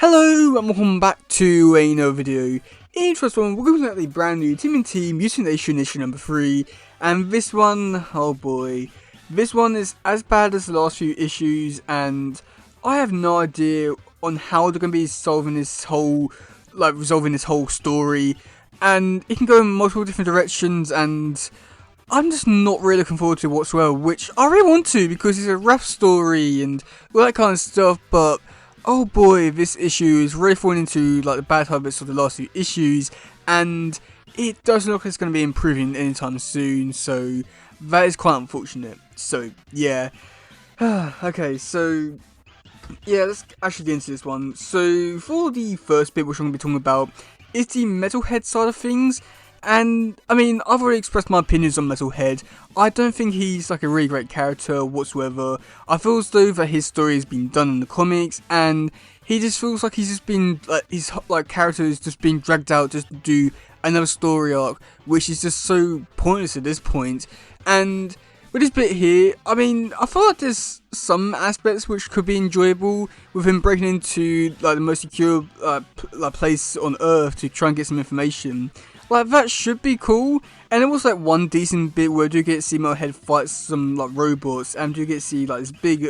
Hello and welcome back to another video. In this one, we're going to look at the brand new TMNT Mutant issue number 3, and this one, oh boy, this one is as bad as the last few issues, and I have no idea on how they're going to be resolving this whole story, and it can go in multiple different directions, and I'm just not really looking forward to it whatsoever, which I really want to because it's a rough story and all that kind of stuff, but oh boy, this issue is really falling into like the bad habits of the last few issues, and it doesn't look like it's going to be improving anytime soon, so that is quite unfortunate. So yeah, okay, so yeah, let's actually get into this one. So for the first bit, which I'm going to be talking about, is the Metalhead side of things. And I mean, I've already expressed my opinions on Metalhead. I don't think he's like a really great character whatsoever. I feel as though that his story has been done in the comics, and he just feels like he's just been like his character is just being dragged out just to do another story arc, which is just so pointless at this point. And with this bit here, I mean, I feel like there's some aspects which could be enjoyable with him breaking into like the most secure place on Earth to try and get some information. Like, that should be cool, and there was like one decent bit where I do get to see Metalhead fight some like robots, and do get to see like this big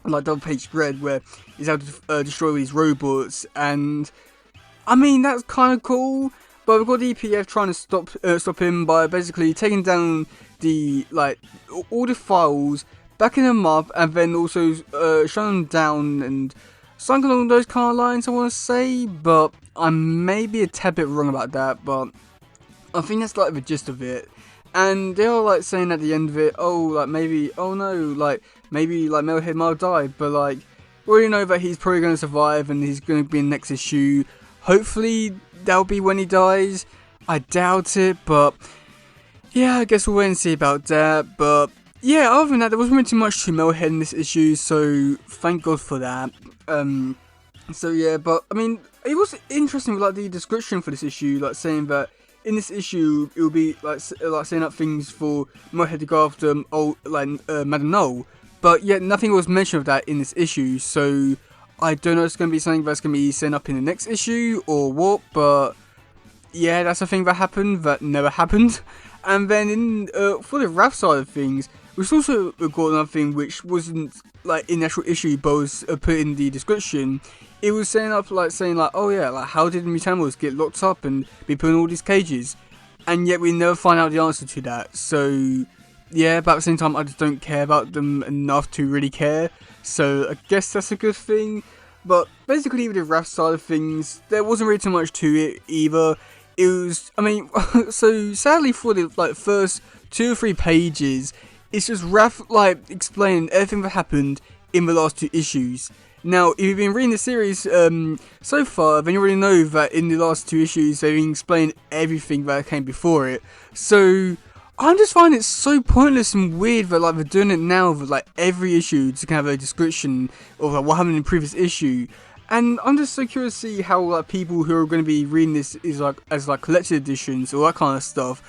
like double page spread where he's able to destroy these robots, and I mean that's kind of cool. But we've got the EPF trying to stop him by basically taking down the all the files, backing them up, and then also shutting them down and something along those kind of lines, I want to say, but I may be a tad bit wrong about that, but I think that's like the gist of it. And they are like saying at the end of it, oh, like maybe, oh no, like maybe like Metalhead might die, but like we already know that he's probably going to survive and he's going to be in the next issue. Hopefully that'll be when he dies. I doubt it, but yeah, I guess we'll wait and see about that. But yeah, other than that, there wasn't really too much to Metalhead in this issue, so thank God for that. So yeah, but I mean, it was interesting with like the description for this issue, like saying that in this issue it will be like saying up things for Metalhead to go after Madame Null, but yet nothing was mentioned of that in this issue. So I don't know if it's going to be something that's going to be set up in the next issue or what, but yeah, that's a thing that happened that never happened. And then in for the rap side of things, we've also got another thing which wasn't like in the actual issue, but was put in the description. It was saying oh yeah, like how did mutanimals get locked up and be put in all these cages, and yet we never find out the answer to that. So yeah, but at the same time, I just don't care about them enough to really care. So I guess that's a good thing. But basically, with the rap side of things, there wasn't really too much to it either. It was, I mean, so sadly for the first 2 or 3 pages, it's just Raph explaining everything that happened in the last 2 issues. Now, if you've been reading the series so far, then you already know that in the last 2 issues they've been explaining everything that came before it. So I'm just finding it so pointless and weird that they're doing it now with every issue to kind of have a description of what happened in the previous issue. And I'm just so curious to see how people who are going to be reading this as collected editions or that kind of stuff,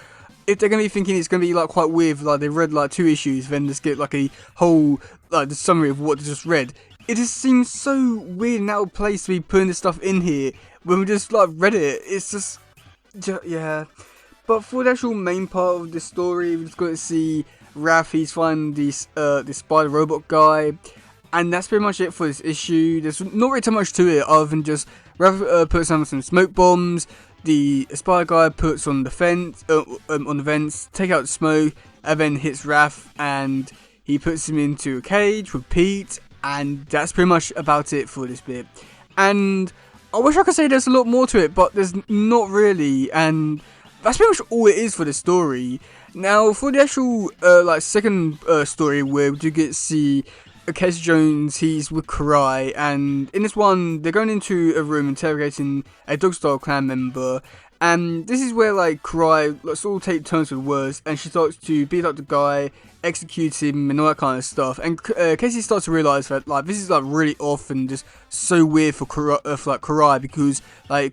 if they're going to be thinking it's going to be quite weird, they read 2 issues, then just get a whole the summary of what they just read. It just seems so weird and out of place to be putting this stuff in here when we just read it. It's just yeah. But for the actual main part of the story, we just got to see Raph. He's finding this spider robot guy, and that's pretty much it for this issue. There's not really too much to it other than just Raph puts on some smoke bombs. The spider guy puts on the vents, take out the smoke, and then hits Raph, and he puts him into a cage with Pete, and that's pretty much about it for this bit. And I wish I could say there's a lot more to it, but there's not really, and that's pretty much all it is for the story. Now, for the actual second story, where we do get to see Casey Jones, he's with Karai, and in this one, they're going into a room interrogating a Dogstar clan member, and this is where Karai sort of take turns with words, and she starts to beat up the guy, execute him, and all that kind of stuff. And Casey starts to realise that this is really off and just so weird for Karai, because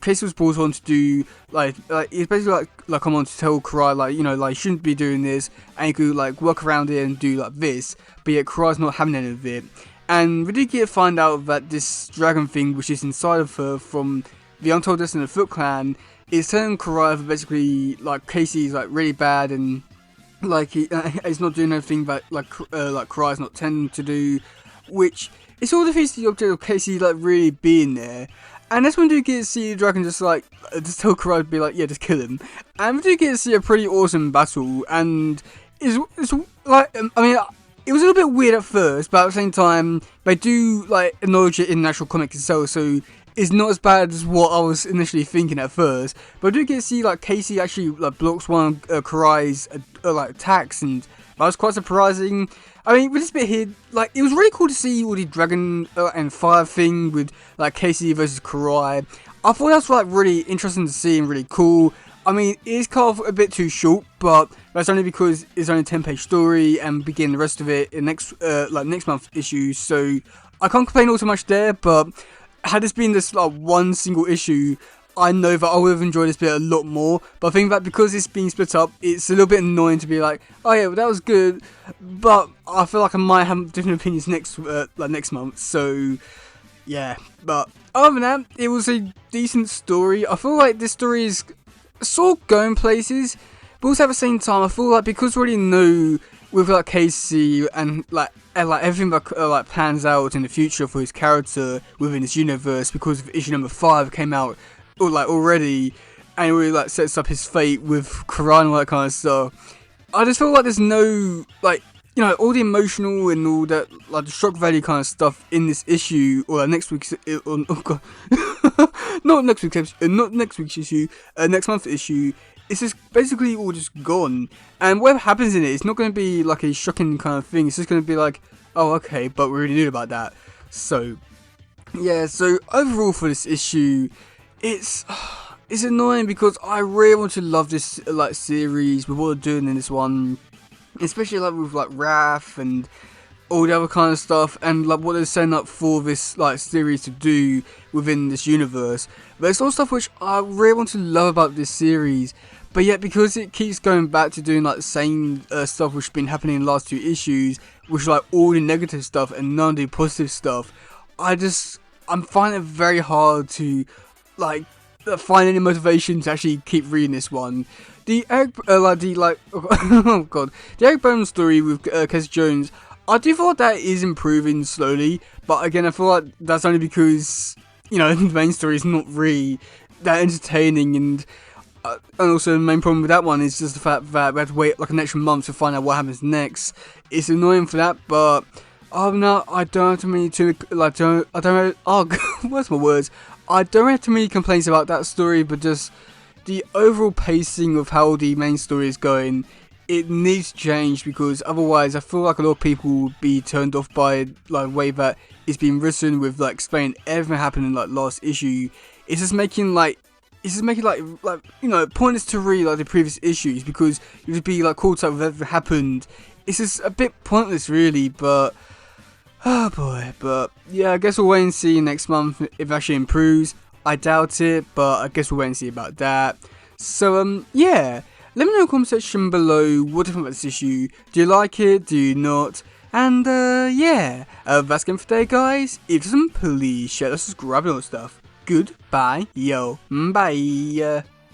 Casey was brought on to do it's basically come on to tell Karai you shouldn't be doing this, and you could work around it and do this, but yet Karai's not having any of it. And we do get to find out that this dragon thing, which is inside of her from the Untold Destiny of the Foot Clan, is telling Karai that basically, like, Casey's, like, really bad, and, like, he's not doing anything that, like Karai's not tending to do, which is all defeats the object of Casey, like, really being there. And that's when we do get to see the dragon just, like, just tell Karai to be like, yeah, just kill him. And we do get to see a pretty awesome battle, and it's like, I mean, it was a little bit weird at first, but at the same time, they do, like, acknowledge it in the actual comic itself, so it's not as bad as what I was initially thinking at first. But I do get to see, like, Casey actually, like, blocks one of Karai's, like, attacks, and that was quite surprising. I mean, with this bit here, like, it was really cool to see all the dragon and fire thing with, like, Casey versus Karai. I thought that was, like, really interesting to see and really cool. I mean, it is kind of a bit too short, but that's only because it's only a 10-page story and begin the rest of it in next month's issue. So I can't complain all too much there. But had this been this like one single issue, I know that I would have enjoyed this bit a lot more. But I think that because it's being split up, it's a little bit annoying to be like, oh yeah, well, that was good, but I feel like I might have different opinions next month. So yeah, but other than that, it was a decent story. I feel like this story is sort of going places, but also at the same time, I feel like because we already know with like Casey and like everything that like pans out in the future for his character within this universe, because of issue number 5 came out already, and it really like sets up his fate with Karai and all that kind of stuff. I just feel like there's no like, you know, all the emotional and all that, like the shock value kind of stuff in this issue, or like next week's, oh god, not next week's issue, next month's issue. It's just basically all just gone, and whatever happens in it, it's not going to be like a shocking kind of thing. It's just going to be like, oh okay, but we already knew about that. So yeah, so overall for this issue, it's annoying because I really want to love this like series with what they're doing in this one. Especially like with like Wrath and all the other kind of stuff, and like what they're setting up for this like series to do within this universe. But it's all stuff which I really want to love about this series, but yet because it keeps going back to doing like the same stuff which has been happening in the last 2 issues, which is like all the negative stuff and none of the positive stuff, I'm finding it very hard to like find any motivation to actually keep reading this one. The Eric, oh god, the Eric Bowman story with Casey Jones, I do feel like that is improving slowly, but again, I feel like that's only because, you know, the main story is not really that entertaining, and also the main problem with that one is just the fact that we have to wait like an extra month to find out what happens next. It's annoying for that, but no, I don't have too many what's my words? I don't have too many complaints about that story, but just the overall pacing of how the main story is going, it needs to change, because otherwise I feel like a lot of people will be turned off by like the way that it's been written, with like explaining everything happened in like last issue. It's just making like you know, pointless to read like the previous issues, because you would be like caught up with everything happened. It's just a bit pointless really, but oh boy. But yeah, I guess we'll wait and see next month if it actually improves. I doubt it, but I guess we'll wait and see about that. So yeah, let me know in the comment section below what do you think about this issue. Do you like it? Do you not? And yeah, that's it for today, guys. If you please share, subscribe and all that stuff. Goodbye, yo, bye.